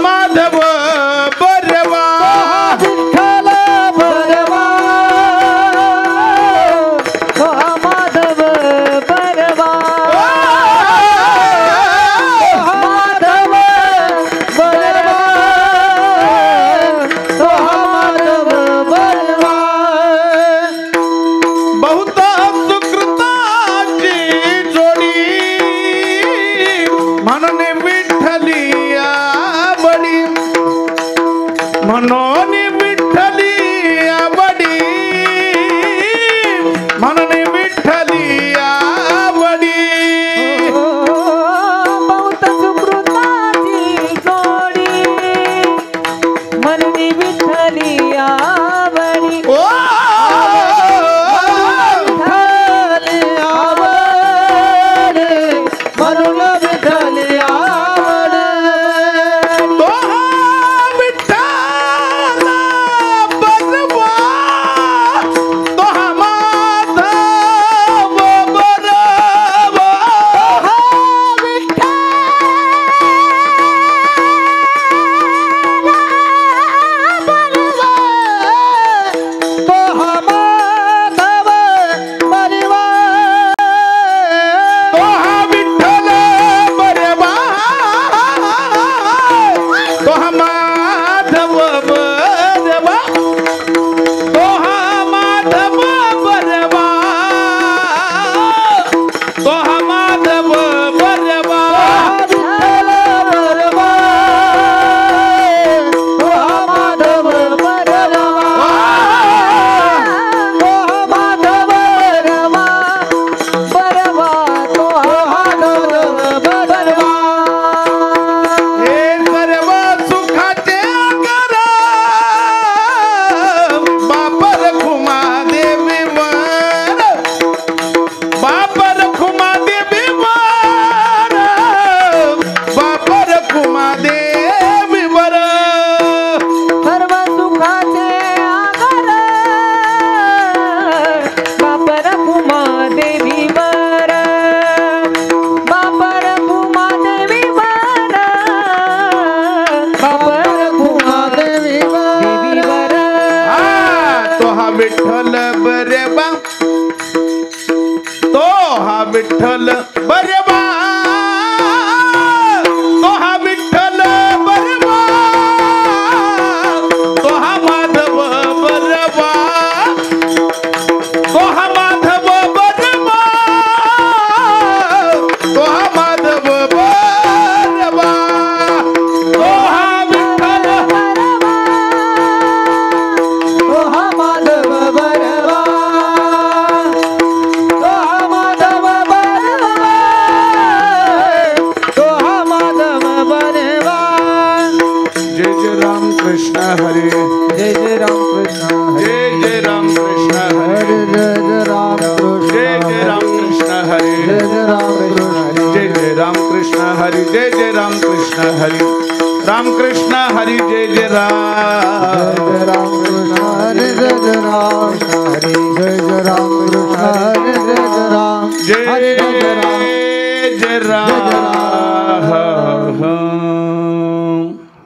माधव बरवा विठ्ठल बरवा तो माधव बरवा माधव बरवा तो माधव बरवा बहुत सुकृताची जोडी म्हणून विठ्ठली आवडी म्हणून विठ्ठली आवडी म्हणून विठ्ठली आवडी बहुत सुकृताची जोडी म्हणून विठ्ठली आवडी ओ विठ्ठली आवड म्हणून विठ्ठली आवड तो विठ्ठल बरवा तो माधव बरवा तो माधव बरवा तो विठ्ठल बरवा तो माधव बरवा तो माधव बरवा तो माधव बरवा विठ्ठल बरवा तो माधव बरवा तो माधव बरवा बरवा तो माधव बरवा हे सर्व सुखाचे आगर बापर खुमा देवीवर बापर खुमा देवीवर बापर खुमा देवीवर सर्व सुखाचे आगर बापर कुमा देवीवर बापर कुमा देवीवर बापर कुमा देवीवर तो हा विठ्ठल बरेबा तो हा विठ्ठल बरेबा तो हा विठ्ठल बरेबा तो हा माधव बरेबा तो हा माधव बरेबा तो हा माधव बरेबा तो हा विठ्ठल तो हा माधव बरवा तो हा माधव बरवा तो हा माधव बरवा जय जय राम कृष्ण हरे जय जय राम कृष्ण जय जय राम कृष्ण हरे जय जय राम जय जय राम कृष्ण हरे जय जय राम कृष्ण जय जय राम कृष्ण हरे जय जय राम कृष्ण हरे जय जय राम जय जय राम कृष्ण हरे जय जय राम कृष्ण हरे जय जय राम जय जय राम